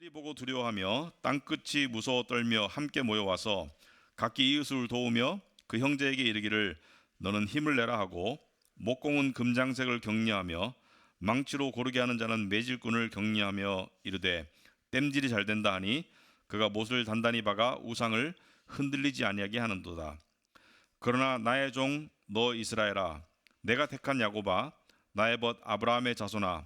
하늘이 보고 두려워하며 땅끝이 무서워 떨며 함께 모여와서 각기 이웃을 도우며 그 형제에게 이르기를 너는 힘을 내라 하고 목공은 금장색을 격려하며 망치로 고르게 하는 자는 매질꾼을 격려하며 이르되 땜질이 잘 된다 하니 그가 못을 단단히 박아 우상을 흔들리지 아니하게 하는도다. 그러나 나의 종 너 이스라엘아, 내가 택한 야곱아, 나의 벗 아브라함의 자손아,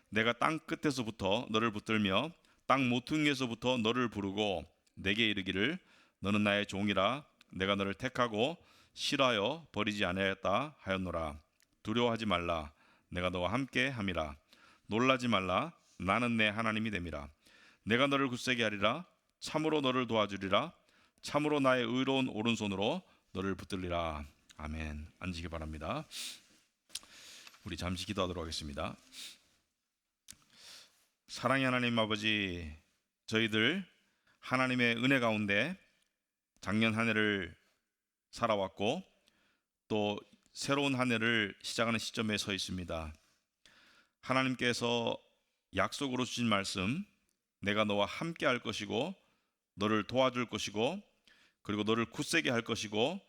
내가 땅 끝에서부터 너를 붙들며 땅 모퉁이에서부터 너를 부르고 내게 이르기를 너는 나의 종이라 내가 너를 택하고 싫어하여 버리지 아니하였다 하였노라. 두려워하지 말라, 내가 너와 함께 함이라. 놀라지 말라, 나는 내 하나님이 됨이라. 내가 너를 굳세게 하리라. 참으로 너를 도와주리라. 참으로 나의 의로운 오른손으로 너를 붙들리라. 아멘. 앉으시기 바랍니다. 우리 잠시 기도하도록 하겠습니다. 사랑의 하나님 아버지, 저희들 하나님의 은혜 가운데 작년 한 해를 살아왔고 또 새로운 한 해를 시작하는 시점에 서 있습니다. 하나님께서 약속으로 주신 말씀, 내가 너와 함께 할 것이고 너를 도와줄 것이고 그리고 너를 굳세게 할 것이고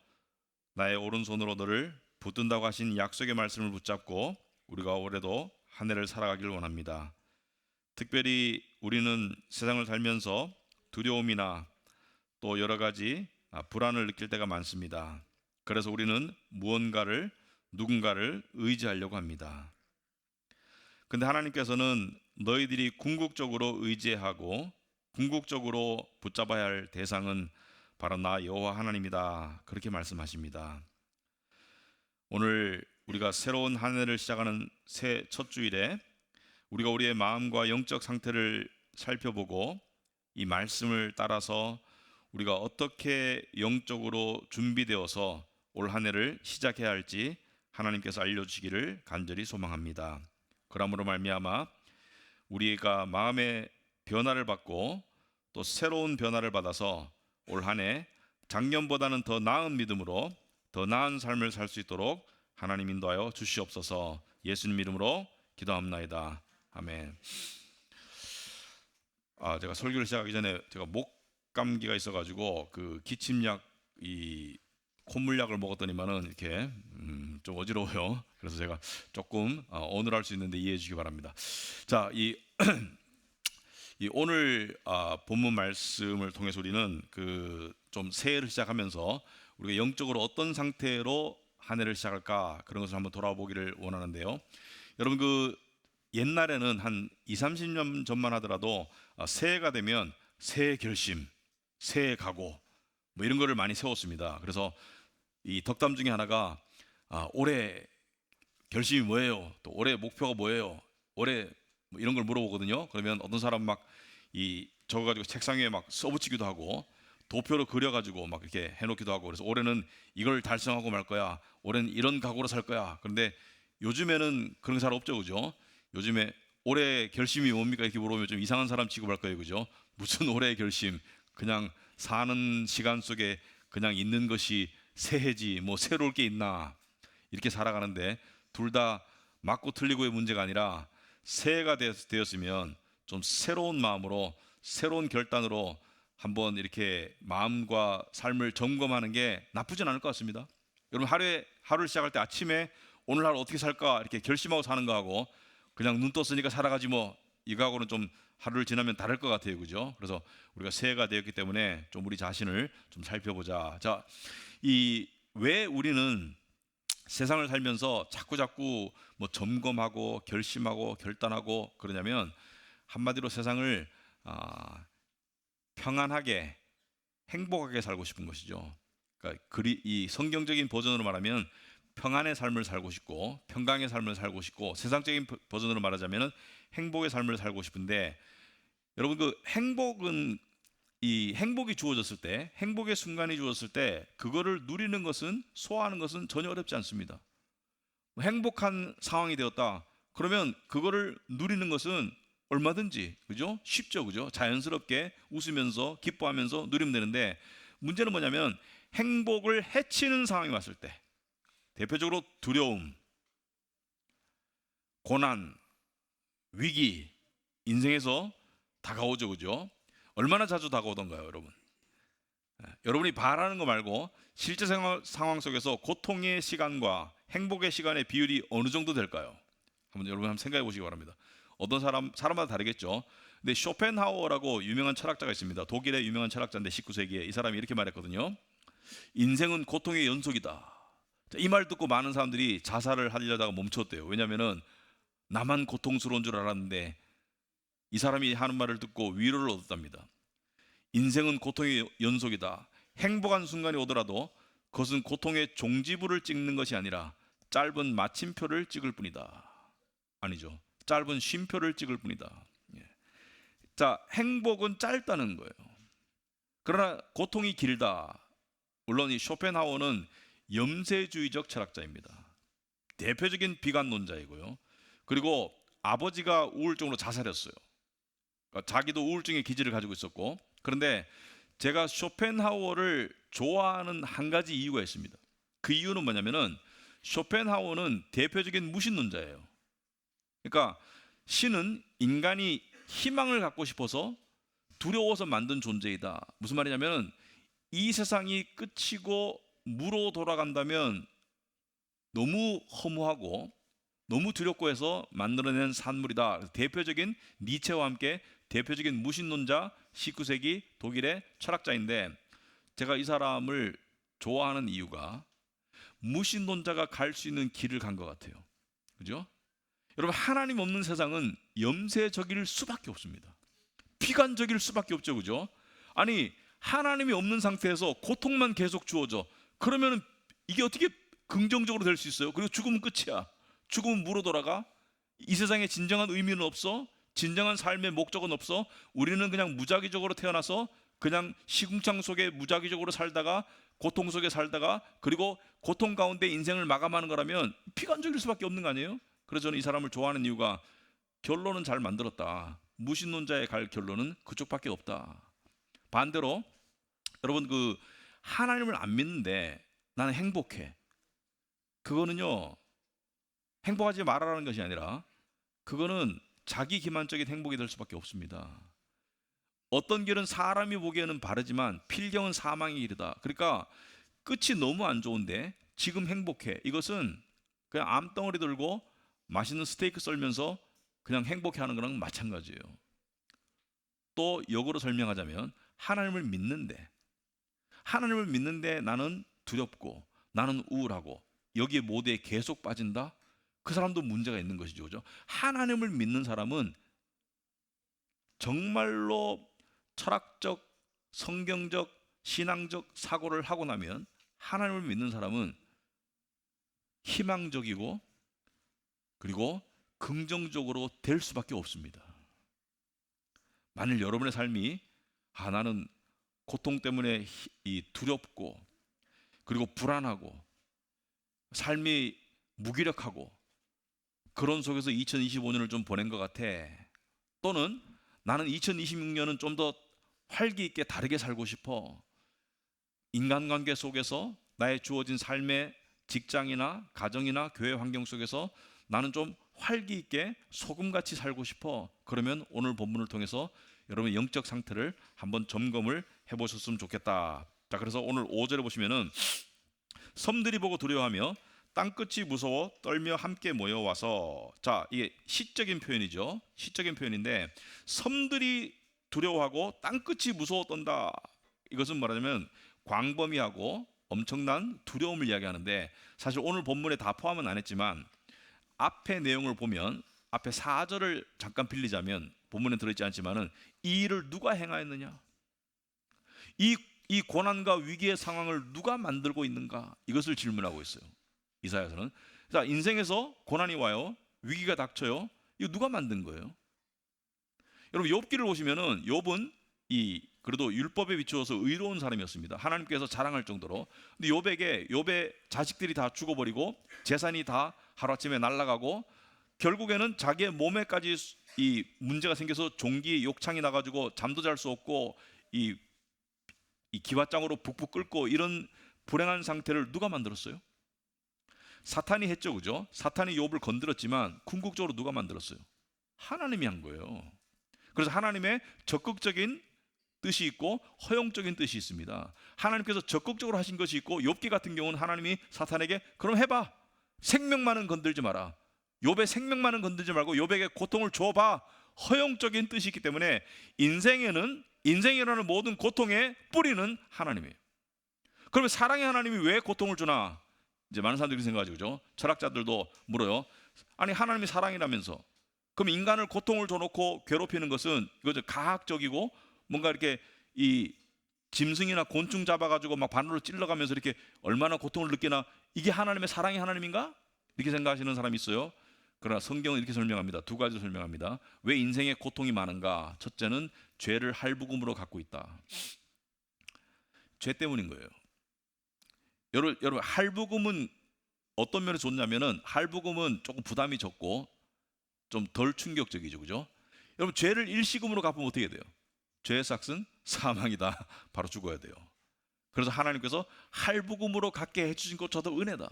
나의 오른손으로 너를 붙든다고 하신 약속의 말씀을 붙잡고 우리가 올해도 한 해를 살아가길 원합니다. 특별히 우리는 세상을 살면서 두려움이나 또 여러 가지 불안을 느낄 때가 많습니다. 그래서 우리는 무언가를, 누군가를 의지하려고 합니다. 근데 하나님께서는 너희들이 궁극적으로 의지하고 궁극적으로 붙잡아야 할 대상은 바로 나 여호와 하나님이다, 그렇게 말씀하십니다. 오늘 우리가 새로운 한 해를 시작하는 새 첫 주일에 우리가 우리의 마음과 영적 상태를 살펴보고 이 말씀을 따라서 우리가 어떻게 영적으로 준비되어서 올 한 해를 시작해야 할지 하나님께서 알려주시기를 간절히 소망합니다. 그러므로 말미암아 우리가 마음의 변화를 받고 또 새로운 변화를 받아서 올 한 해 작년보다는 더 나은 믿음으로 더 나은 삶을 살 수 있도록 하나님 인도하여 주시옵소서. 예수님 이름으로 기도합나이다. 아멘. 제가 설교를 시작하기 전에 제가 목 감기가 있어가지고 그 기침약, 이 콧물약을 먹었더니만은 이렇게 좀 어지러워요. 그래서 제가 조금 어눌할 수 있는데 이해해 주시기 바랍니다. 자, 이 오늘 본문 말씀을 통해서 우리는 그 좀 새해를 시작하면서 우리가 영적으로 어떤 상태로 한 해를 시작할까, 그런 것을 한번 돌아보기를 원하는데요. 여러분, 그 옛날에는 한 20-30년 전만 하더라도 새해가 되면 새해 결심, 새해 각오 뭐 이런 거를 많이 세웠습니다. 그래서 이 덕담 중에 하나가 올해 결심이 뭐예요? 또 올해 목표가 뭐예요? 올해 뭐 이런 걸 물어보거든요. 그러면 어떤 사람 막 이 적어가지고 책상 위에 막 써붙이기도 하고 도표로 그려가지고 막 이렇게 해놓기도 하고, 그래서 올해는 이걸 달성하고 말 거야, 올해는 이런 각오로 살 거야. 그런데 요즘에는 그런 게 잘 없죠, 그죠? 요즘에 올해 결심이 뭡니까 이렇게 물어보면 좀 이상한 사람 취급할 거예요, 그죠? 무슨 올해의 결심? 그냥 사는 시간 속에 그냥 있는 것이 새해지 뭐 새로울 게 있나, 이렇게 살아가는데 둘 다 맞고 틀리고의 문제가 아니라 새해가 되었으면 좀 새로운 마음으로 새로운 결단으로 한번 이렇게 마음과 삶을 점검하는 게 나쁘진 않을 것 같습니다. 여러분, 하루를 시작할 때 아침에 오늘 하루 어떻게 살까 이렇게 결심하고 사는 거하고 그냥 눈 떴으니까 살아가지 뭐 이거하고는 좀 하루를 지나면 다를 것 같아요, 그죠? 그래서 우리가 새해가 되었기 때문에 좀 우리 자신을 좀 살펴보자. 자, 왜 우리는 세상을 살면서 자꾸 뭐 점검하고 결심하고 결단하고 그러냐면, 한마디로 세상을 평안하게 행복하게 살고 싶은 것이죠. 그러니까 이 성경적인 버전으로 말하면 평안의 삶을 살고 싶고 평강의 삶을 살고 싶고, 세상적인 버전으로 말하자면 행복의 삶을 살고 싶은데, 여러분, 그 행복은 이 행복이 주어졌을 때, 행복의 순간이 주어졌을 때 그거를 누리는 것은, 소화하는 것은 전혀 어렵지 않습니다. 행복한 상황이 되었다 그러면 그거를 누리는 것은 얼마든지, 그죠? 쉽죠, 그죠? 자연스럽게 웃으면서 기뻐하면서 누리면 되는데, 문제는 뭐냐면 행복을 해치는 상황이 왔을 때, 대표적으로 두려움, 고난, 위기, 인생에서 다가오죠, 그죠? 얼마나 자주 다가오던가요, 여러분? 여러분이 바라는 거 말고 실제 상황 속에서 고통의 시간과 행복의 시간의 비율이 어느 정도 될까요? 여러분 한번 생각해 보시기 바랍니다. 어떤 사람마다 다르겠죠. 근데 쇼펜하우어라고 유명한 철학자가 있습니다. 독일의 유명한 철학자인데 19세기에 이 사람이 이렇게 말했거든요. 인생은 고통의 연속이다. 이 말 듣고 많은 사람들이 자살을 하려다가 멈췄대요. 왜냐하면은 나만 고통스러운 줄 알았는데 이 사람이 하는 말을 듣고 위로를 얻었답니다. 인생은 고통의 연속이다. 행복한 순간이 오더라도 그것은 고통의 종지부를 찍는 것이 아니라 짧은 마침표를 찍을 뿐이다. 아니죠. 짧은 쉼표를 찍을 뿐이다. 자, 행복은 짧다는 거예요. 그러나 고통이 길다. 물론 이 쇼펜하우어는 염세주의적 철학자입니다. 대표적인 비관론자이고요. 그리고 아버지가 우울증으로 자살했어요. 그러니까 자기도 우울증의 기질을 가지고 있었고, 그런데 제가 쇼펜하우어를 좋아하는 한 가지 이유가 있습니다. 그 이유는 뭐냐면은 쇼펜하우어는 대표적인 무신론자예요. 그러니까 신은 인간이 희망을 갖고 싶어서 두려워서 만든 존재이다. 무슨 말이냐면 이 세상이 끝이고 무로 돌아간다면 너무 허무하고 너무 두렵고 해서 만들어낸 산물이다. 대표적인 니체와 함께 대표적인 무신론자 19세기 독일의 철학자인데, 제가 이 사람을 좋아하는 이유가 무신론자가 갈 수 있는 길을 간 것 같아요. 그죠? 여러분, 하나님 없는 세상은 염세적일 수밖에 없습니다. 비관적일 수밖에 없죠. 그죠? 아니, 하나님이 없는 상태에서 고통만 계속 주어져. 그러면 이게 어떻게 긍정적으로 될 수 있어요? 그리고 죽으면 끝이야. 죽으면 무로 돌아가. 이 세상에 진정한 의미는 없어. 진정한 삶의 목적은 없어. 우리는 그냥 무작위적으로 태어나서 그냥 시궁창 속에 무작위적으로 살다가 고통 속에 살다가 그리고 고통 가운데 인생을 마감하는 거라면 비관적일 수밖에 없는 거 아니에요? 그래서 저는 이 사람을 좋아하는 이유가 결론은 잘 만들었다. 무신론자의 갈 결론은 그쪽밖에 없다. 반대로 여러분, 그 하나님을 안 믿는데 나는 행복해. 그거는요, 행복하지 말아라는 것이 아니라 그거는 자기 기만적인 행복이 될 수밖에 없습니다. 어떤 길은 사람이 보기에는 바르지만 필경은 사망의 길이다. 그러니까 끝이 너무 안 좋은데 지금 행복해. 이것은 그냥 암덩어리 들고 맛있는 스테이크 썰면서 그냥 행복해하는 거랑 마찬가지예요. 또 역으로 설명하자면 하나님을 믿는데 나는 두렵고 나는 우울하고 여기에 모두에 계속 빠진다? 그 사람도 문제가 있는 것이죠. 그죠? 하나님을 믿는 사람은 정말로 철학적, 성경적, 신앙적 사고를 하고 나면 하나님을 믿는 사람은 희망적이고 그리고 긍정적으로 될 수밖에 없습니다. 만일 여러분의 삶이 나는 고통 때문에 두렵고 그리고 불안하고 삶이 무기력하고 그런 속에서 2025년을 좀 보낸 것 같아. 또는 나는 2026년은 좀 더 활기 있게 다르게 살고 싶어. 인간관계 속에서 나의 주어진 삶의 직장이나 가정이나 교회 환경 속에서 나는 좀 활기 있게 소금같이 살고 싶어. 그러면 오늘 본문을 통해서 여러분의 영적 상태를 한번 점검을 해보셨으면 좋겠다. 자, 그래서 오늘 5절에 보시면은 섬들이 보고 두려워하며 땅끝이 무서워 떨며 함께 모여와서, 자, 이게 시적인 표현이죠. 시적인 표현인데 섬들이 두려워하고 땅끝이 무서워 떤다. 이것은 말하자면 광범위하고 엄청난 두려움을 이야기하는데, 사실 오늘 본문에 다 포함은 안 했지만 앞의 내용을 보면 앞에 4절을 잠깐 빌리자면 본문에 들어있지 않지만은 이 일을 누가 행하였느냐, 이 고난과 위기의 상황을 누가 만들고 있는가, 이것을 질문하고 있어요. 이사야서는. 자, 인생에서 고난이 와요. 위기가 닥쳐요. 이거 누가 만든 거예요? 여러분, 욥기를 보시면은 욥은 그래도 율법에 비추어서 의로운 사람이었습니다. 하나님께서 자랑할 정도로. 근데 욥의 자식들이 다 죽어버리고 재산이 다 하루아침에 날아가고 결국에는 자기의 몸에까지 이 문제가 생겨서 종기 욕창이 나가지고 잠도 잘 수 없고 이 기왓장으로 북북 끓고 이런 불행한 상태를 누가 만들었어요? 사탄이 했죠, 그죠? 사탄이 욥을 건드렸지만 궁극적으로 누가 만들었어요? 하나님이 한 거예요. 그래서 하나님의 적극적인 뜻이 있고 허용적인 뜻이 있습니다. 하나님께서 적극적으로 하신 것이 있고, 욥기 같은 경우는 하나님이 사탄에게 그럼 해봐, 생명만은 건들지 마라, 욥의 생명만은 건들지 말고 욥에게 고통을 줘봐, 허용적인 뜻이 있기 때문에 인생이라는 모든 고통의 뿌리는 하나님이에요. 그러면 사랑의 하나님이 왜 고통을 주나? 이제 많은 사람들이 생각하죠, 그죠? 철학자들도 물어요. 아니, 하나님이 사랑이라면서 그럼 인간을 고통을 줘놓고 괴롭히는 것은 이거죠, 가학적이고 뭔가 이렇게 이 짐승이나 곤충 잡아가지고 막 바늘로 찔러가면서 이렇게 얼마나 고통을 느끼나, 이게 하나님의 사랑의 하나님인가? 이렇게 생각하시는 사람이 있어요. 그러나 성경은 이렇게 설명합니다. 두 가지로 설명합니다. 왜 인생에 고통이 많은가? 첫째는 죄를 할부금으로 갖고 있다. 죄 때문인 거예요. 여러분, 할부금은 어떤 면에서 좋냐면은, 할부금은 조금 부담이 적고 좀 덜 충격적이죠, 그죠? 여러분, 죄를 일시금으로 갚으면 어떻게 돼요? 죄의 삭은 사망이다. 바로 죽어야 돼요. 그래서 하나님께서 할부금으로 갖게 해주신 것, 저도 은혜다.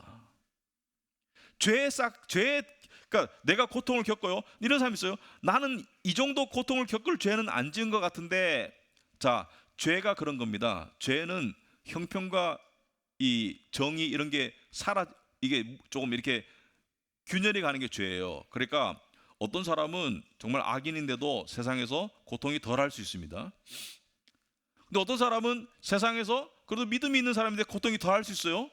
그러니까 내가 고통을 겪어요. 이런 사람이 있어요. 나는 이 정도 고통을 겪을 죄는 안 지은 것 같은데, 자, 죄가 그런 겁니다. 죄는 형평과 이 정의 이런 게 이게 조금 이렇게 균열이 가는 게 죄예요. 그러니까 어떤 사람은 정말 악인인데도 세상에서 고통이 덜할 수 있습니다. 근데 어떤 사람은 세상에서 그래도 믿음이 있는 사람인데 고통이 덜할 수 있어요.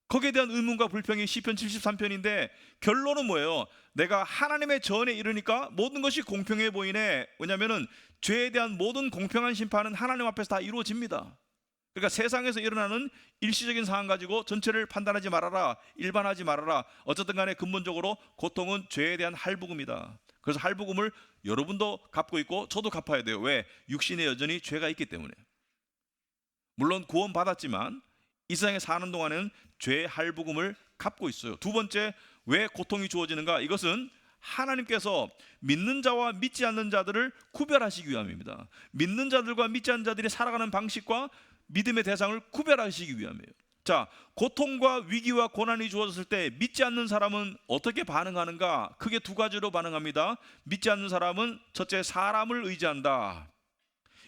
거기에 대한 의문과 불평이 시편 73편인데 결론은 뭐예요? 내가 하나님의 전에 이르니까 모든 것이 공평해 보이네. 왜냐하면 죄에 대한 모든 공평한 심판은 하나님 앞에서 다 이루어집니다. 그러니까 세상에서 일어나는 일시적인 상황 가지고 전체를 판단하지 말아라, 일반하지 말아라. 어쨌든 간에 근본적으로 고통은 죄에 대한 할부금이다. 그래서 할부금을 여러분도 갚고 있고 저도 갚아야 돼요. 왜? 육신에 여전히 죄가 있기 때문에. 물론 구원 받았지만 이 세상에 사는 동안에는 죄의 할부금을 갚고 있어요. 두 번째, 왜 고통이 주어지는가? 이것은 하나님께서 믿는 자와 믿지 않는 자들을 구별하시기 위함입니다. 믿는 자들과 믿지 않는 자들이 살아가는 방식과 믿음의 대상을 구별하시기 위함이에요. 자, 고통과 위기와 고난이 주어졌을 때 믿지 않는 사람은 어떻게 반응하는가? 크게 두 가지로 반응합니다. 믿지 않는 사람은 첫째, 사람을 의지한다.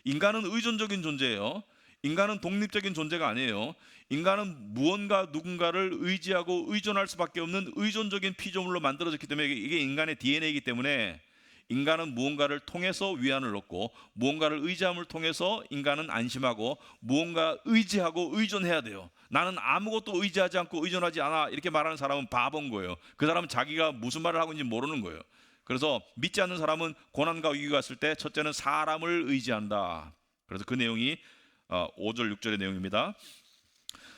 인간은 의존적인 존재예요. 인간은 독립적인 존재가 아니에요. 인간은 무언가 누군가를 의지하고 의존할 수밖에 없는 의존적인 피조물로 만들어졌기 때문에, 이게 인간의 DNA이기 때문에 인간은 무언가를 통해서 위안을 얻고 무언가를 의지함을 통해서 인간은 안심하고 무언가 의지하고 의존해야 돼요. 나는 아무것도 의지하지 않고 의존하지 않아, 이렇게 말하는 사람은 바본 거예요. 그 사람은 자기가 무슨 말을 하고 있는지 모르는 거예요. 그래서 믿지 않는 사람은 고난과 위기가 왔을 때 첫째는 사람을 의지한다. 그래서 그 내용이 5절 6절의 내용입니다.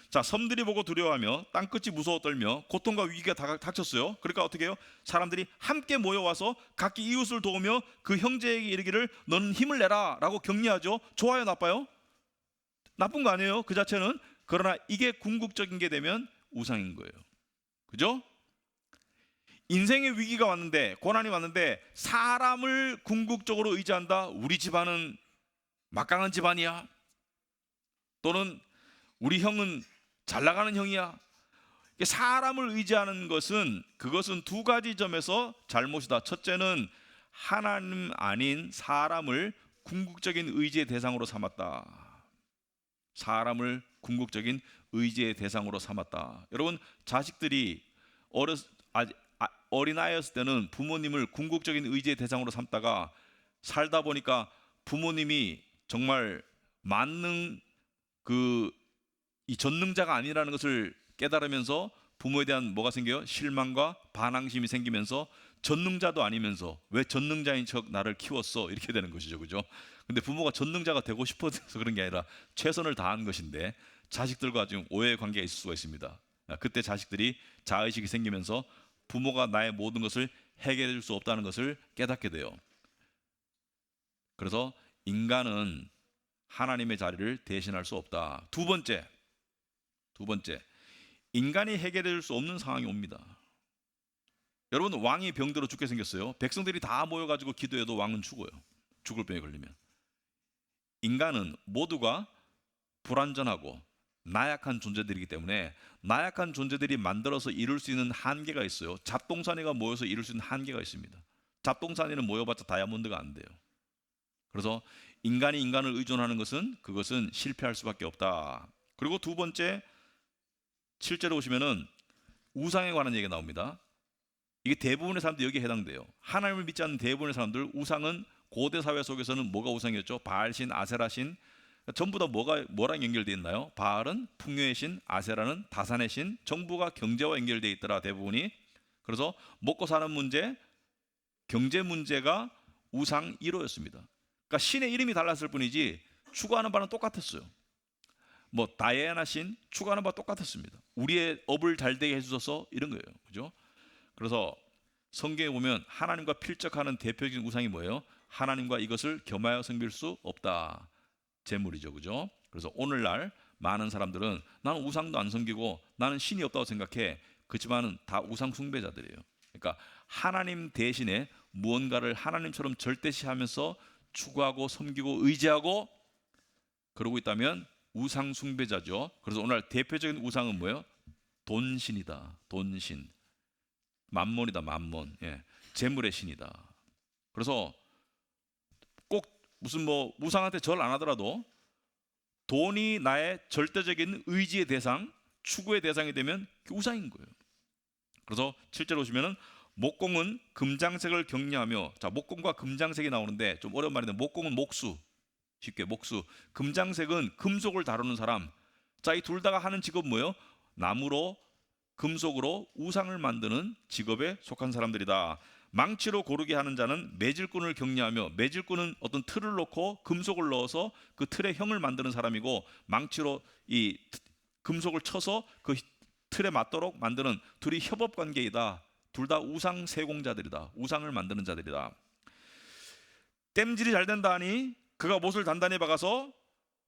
자, 섬들이 보고 두려워하며 땅끝이 무서워 떨며 고통과 위기가 닥쳤어요. 그러니까 어떻게 해요? 사람들이 함께 모여와서 각기 이웃을 도우며 그 형제에게 이르기를 너는 힘을 내라 라고 격려하죠. 좋아요, 나빠요? 나쁜 거 아니에요, 그 자체는. 그러나 이게 궁극적인 게 되면 우상인 거예요. 그죠? 인생의 위기가 왔는데, 고난이 왔는데 사람을 궁극적으로 의지한다. 우리 집안은 막강한 집안이야, 또는 우리 형은 잘 나가는 형이야. 사람을 의지하는 것은, 그것은 두 가지 점에서 잘못이다. 첫째는 하나님 아닌 사람을 궁극적인 의지의 대상으로 삼았다. 사람을 궁극적인 의지의 대상으로 삼았다. 여러분, 자식들이 어린아이였을 때는 부모님을 궁극적인 의지의 대상으로 삼다가 살다 보니까 부모님이 정말 만능 이 전능자가 아니라는 것을 깨달으면서 부모에 대한 뭐가 생겨요? 실망과 반항심이 생기면서 전능자도 아니면서 왜 전능자인 척 나를 키웠어? 이렇게 되는 것이죠, 그죠? 근데 부모가 전능자가 되고 싶어서 그런 게 아니라 최선을 다한 것인데, 자식들과 지금 오해의 관계가 있을 수가 있습니다. 그때 자식들이 자의식이 생기면서 부모가 나의 모든 것을 해결해 줄 수 없다는 것을 깨닫게 돼요. 그래서 인간은 하나님의 자리를 대신할 수 없다. 두 번째, 인간이 해결해 줄 수 없는 상황이 옵니다. 여러분, 왕이 병들어 죽게 생겼어요. 백성들이 다 모여가지고 기도해도 왕은 죽어요. 죽을 병에 걸리면. 인간은 모두가 불완전하고 나약한 존재들이기 때문에 나약한 존재들이 만들어서 이룰 수 있는 한계가 있어요. 잡동사니가 모여서 이룰 수 있는 한계가 있습니다. 잡동사니는 모여봤자 다이아몬드가 안 돼요. 그래서 인간이 인간을 의존하는 것은 그것은 실패할 수밖에 없다. 그리고 두 번째 7절에 오시면은 우상에 관한 얘기가 나옵니다. 이게 대부분의 사람들이 여기에 해당돼요. 하나님을 믿지 않는 대부분의 사람들, 우상은 고대 사회 속에서는 뭐가 우상이었죠? 바알신, 아세라신, 전부 다 뭐랑 연결되어 있나요? 바알은 풍요의 신, 아세라는 다산의 신, 정부가 경제와 연결되어 있더라 대부분이. 그래서 먹고 사는 문제, 경제 문제가 우상 1호였습니다. 그러니까 신의 이름이 달랐을 뿐이지 추구하는 바는 똑같았어요. 뭐 다이애나 신 추구하는 바 똑같았습니다. 우리의 업을 잘 되게 해주셔서 이런 거예요, 그죠? 그래서 성경에 보면 하나님과 필적하는 대표적인 우상이 뭐예요? 하나님과 이것을 겸하여 섬길 수 없다. 재물이죠, 그죠? 그래서 오늘날 많은 사람들은 나는 우상도 안 섬기고 나는 신이 없다고 생각해. 그렇지만은 다 우상 숭배자들이에요. 그러니까 하나님 대신에 무언가를 하나님처럼 절대시하면서 추구하고 섬기고 의지하고 그러고 있다면 우상 숭배자죠. 그래서 오늘 대표적인 우상은 뭐예요? 돈신이다. 돈신. 만몬이다. 만몬. 예. 재물의 신이다. 그래서 꼭 무슨 뭐 우상한테 절 안 하더라도 돈이 나의 절대적인 의지의 대상, 추구의 대상이 되면 그게 우상인 거예요. 그래서 7절 오시면은 목공은 금장색을 격려하며, 자, 목공과 금장색이 나오는데 좀 어려운 말인데, 목공은 목수, 쉽게 목수, 금장색은 금속을 다루는 사람. 자, 이 둘 다가 하는 직업 뭐예요? 나무로 금속으로 우상을 만드는 직업에 속한 사람들이다. 망치로 고르게 하는 자는 매질꾼을 격려하며, 매질꾼은 어떤 틀을 놓고 금속을 넣어서 그 틀의 형을 만드는 사람이고, 망치로 이 금속을 쳐서 그 틀에 맞도록 만드는, 둘이 협업 관계이다. 둘 다 우상 세공자들이다. 우상을 만드는 자들이다. 땜질이 잘 된다 하니 그가 못을 단단히 박아서,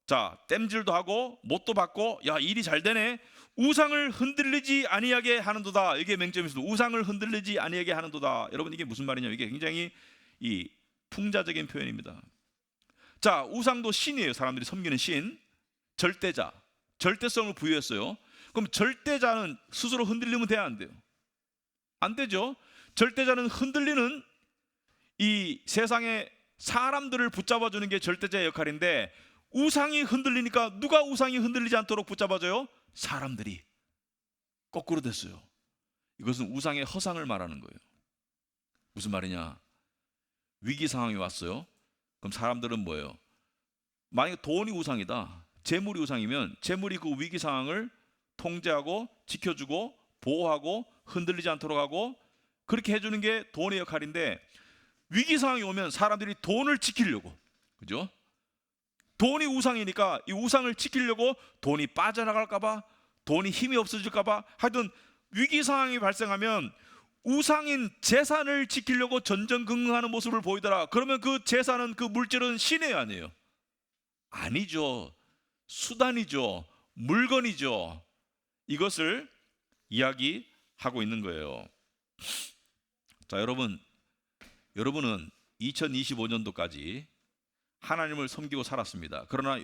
자, 땜질도 하고 못도 받고, 야, 일이 잘 되네. 우상을 흔들리지 아니하게 하는도다. 이게 맹점이 있습니다. 우상을 흔들리지 아니하게 하는도다. 여러분, 이게 무슨 말이냐? 이게 굉장히 이 풍자적인 표현입니다. 자, 우상도 신이에요. 사람들이 섬기는 신, 절대자, 절대성을 부여했어요. 그럼 절대자는 스스로 흔들리면 돼야 안 돼요? 안 되죠. 절대자는 흔들리는 이 세상의 사람들을 붙잡아주는 게 절대자의 역할인데, 우상이 흔들리니까 누가 우상이 흔들리지 않도록 붙잡아줘요? 사람들이. 거꾸로 됐어요. 이것은 우상의 허상을 말하는 거예요. 무슨 말이냐? 위기 상황이 왔어요. 그럼 사람들은 뭐예요? 만약에 돈이 우상이다, 재물이 우상이면 재물이 그 위기 상황을 통제하고 지켜주고 보호하고 흔들리지 않도록 하고 그렇게 해주는 게 돈의 역할인데, 위기 상황이 오면 사람들이 돈을 지키려고, 그죠? 돈이 우상이니까 이 우상을 지키려고 돈이 빠져나갈까봐, 돈이 힘이 없어질까봐, 하여튼 위기 상황이 발생하면 우상인 재산을 지키려고 전전긍긍하는 모습을 보이더라. 그러면 그 재산은, 그 물질은 신의 아니에요? 아니죠. 수단이죠. 물건이죠. 이것을 이야기하고 있는 거예요. 자, 여러분은 2025년도까지 하나님을 섬기고 살았습니다. 그러나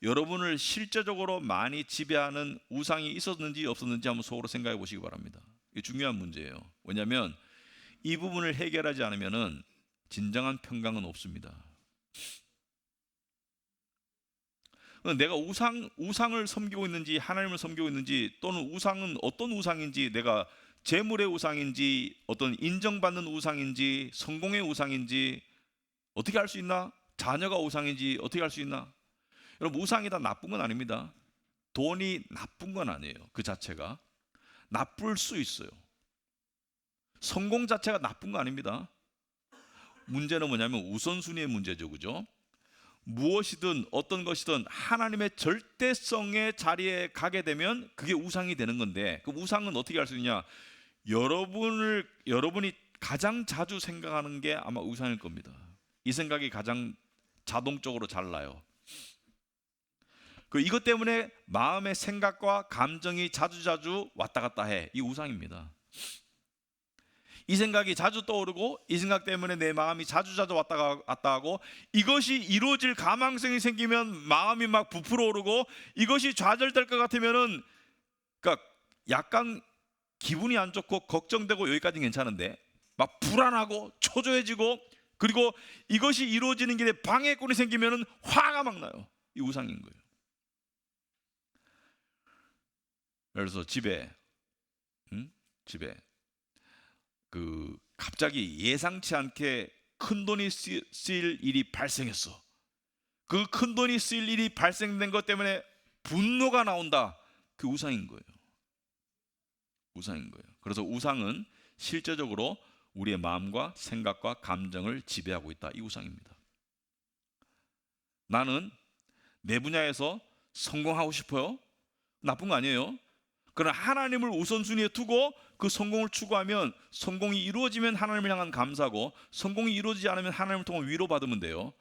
여러분을 실제적으로 많이 지배하는 우상이 있었는지 없었는지 한번 속으로 생각해 보시기 바랍니다. 이게 중요한 문제예요. 왜냐하면 이 부분을 해결하지 않으면 진정한 평강은 없습니다. 내가 우상을 섬기고 있는지 하나님을 섬기고 있는지, 또는 우상은 어떤 우상인지, 내가 재물의 우상인지 어떤 인정받는 우상인지 성공의 우상인지 어떻게 알 수 있나? 자녀가 우상인지 어떻게 알 수 있나? 여러분, 우상이 다 나쁜 건 아닙니다. 돈이 나쁜 건 아니에요. 그 자체가 나쁠 수 있어요. 성공 자체가 나쁜 거 아닙니다. 문제는 뭐냐면 우선순위의 문제죠, 그죠? 무엇이든 어떤 것이든 하나님의 절대성의 자리에 가게 되면 그게 우상이 되는 건데, 그 우상은 어떻게 할 수 있냐? 여러분이 가장 자주 생각하는 게 아마 우상일 겁니다. 이 생각이 가장 자동적으로 잘 나요. 이것 때문에 마음의 생각과 감정이 자주자주 왔다 갔다 해. 이 우상입니다. 이 생각이 자주 떠오르고 이 생각 때문에 내 마음이 자주자주 왔다 갔다 하고, 이것이 이루어질 가망성이 생기면 마음이 막 부풀어 오르고, 이것이 좌절될 것 같으면은, 그러니까 약간 기분이 안 좋고 걱정되고 여기까지는 괜찮은데 막 불안하고 초조해지고 그리고 이것이 이루어지는 길에 방해꾼이 생기면 화가 막 나요. 이 우상인 거예요. 그래서 집에 갑자기 예상치 않게 큰 돈이 쓰일 일이 발생했어. 그 큰 돈이 쓰일 일이 발생된 것 때문에 분노가 나온다. 그 우상인 거예요. 우상인 거예요. 그래서 우상은 실제적으로 우리의 마음과 생각과 감정을 지배하고 있다. 이 우상입니다. 나는 내 분야에서 성공하고 싶어요. 나쁜 거 아니에요. 그러나 하나님을 우선순위에 두고 그 성공을 추구하면 성공이 이루어지면 하나님을 향한 감사고 성공이 이루어지지 않으면 하나님을 통해 위로받으면 돼요.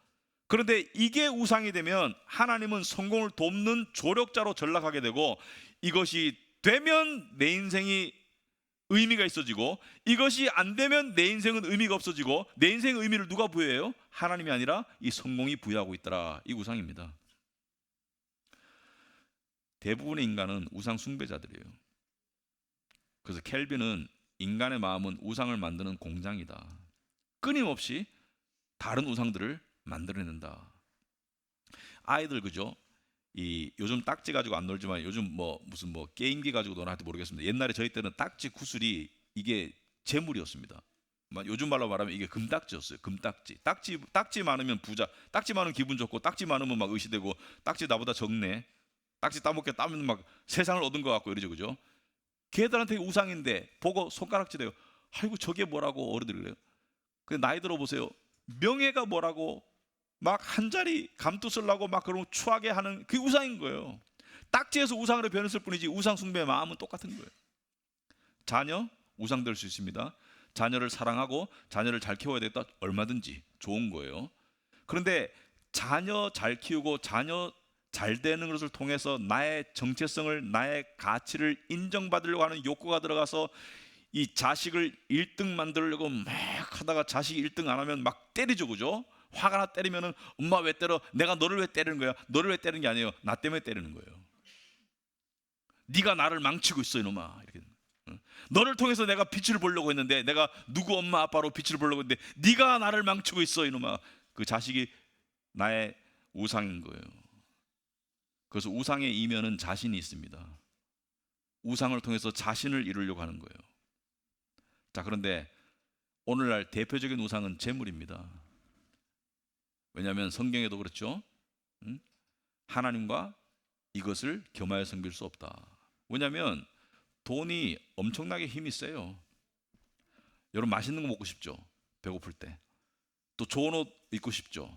그런데 이게 우상이 되면 하나님은 성공을 돕는 조력자로 전락하게 되고 이것이 되면 내 인생이 의미가 있어지고 이것이 안 되면 내 인생은 의미가 없어지고 내 인생의 의미를 누가 부여해요? 하나님이 아니라 이 성공이 부여하고 있더라. 이 우상입니다. 대부분의 인간은 우상 숭배자들이에요. 그래서 켈빈은 인간의 마음은 우상을 만드는 공장이다. 끊임없이 다른 우상들을 만들어낸다. 아이들 그죠? 이 요즘 딱지 가지고 안 놀지만 요즘 무슨 게임기 가지고 노나 할지 모르겠습니다. 옛날에 저희 때는 딱지 구슬이 이게 재물이었습니다. 요즘 말로 말하면 이게 금딱지였어요. 금딱지. 딱지 많으면 부자. 딱지 많으면 기분 좋고 딱지 많으면 막 의시되고 딱지 나보다 적네. 딱지 따먹게 따면 막 세상을 얻은 것 같고 이러죠, 그죠? 걔들한테 우상인데 보고 손가락질해요. 아이고 저게 뭐라고 어른들이 그래요. 근데 나이 들어보세요. 명예가 뭐라고 막 한 자리 감투 쓰려고 막 그런 추하게 하는 그게 우상인 거예요. 딱지에서 우상으로 변했을 뿐이지 우상 숭배의 마음은 똑같은 거예요. 자녀 우상 될 수 있습니다. 자녀를 사랑하고 자녀를 잘 키워야 되겠다. 얼마든지 좋은 거예요. 그런데 자녀 잘 키우고 자녀 잘 되는 것을 통해서 나의 정체성을 나의 가치를 인정받으려고 하는 욕구가 들어가서 이 자식을 1등 만들려고 막 하다가 자식이 1등 안 하면 막 때리죠, 그죠? 화가 나 때리면은 엄마 왜 때려? 내가 너를 왜 때리는 거야? 너를 왜 때리는 게 아니에요. 나 때문에 때리는 거예요. 네가 나를 망치고 있어 이놈아. 이렇게. 너를 통해서 내가 빛을 보려고 했는데 내가 누구 엄마 아빠로 빛을 보려고 했는데 네가 나를 망치고 있어 이놈아. 그 자식이 나의 우상인 거예요. 그래서 우상의 이면은 자신이 있습니다. 우상을 통해서 자신을 이루려고 하는 거예요. 자, 그런데 오늘날 대표적인 우상은 재물입니다. 왜냐하면 성경에도 그렇죠. 하나님과 이것을 겸하여 섬길 수 없다. 왜냐하면 돈이 엄청나게 힘이 세요. 여러분 맛있는 거 먹고 싶죠. 배고플 때. 또 좋은 옷 입고 싶죠.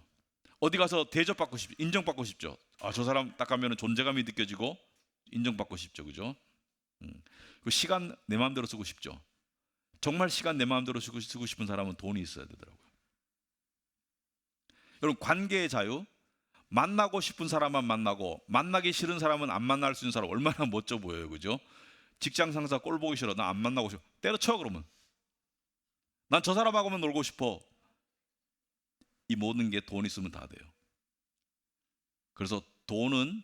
어디 가서 대접받고 싶죠. 인정받고 싶죠. 저 사람 딱 가면 존재감이 느껴지고 인정받고 싶죠. 그죠? 그 시간 내 마음대로 쓰고 싶죠. 정말 시간 내 마음대로 쓰고 싶은 사람은 돈이 있어야 되더라고요. 여러분 관계의 자유, 만나고 싶은 사람만 만나고 만나기 싫은 사람은 안 만날 수 있는 사람 얼마나 멋져 보여요, 그죠? 직장 상사 꼴 보기 싫어, 나 안 만나고 싶어, 때려쳐. 그러면 난 저 사람하고만 놀고 싶어. 이 모든 게 돈 있으면 다 돼요. 그래서 돈은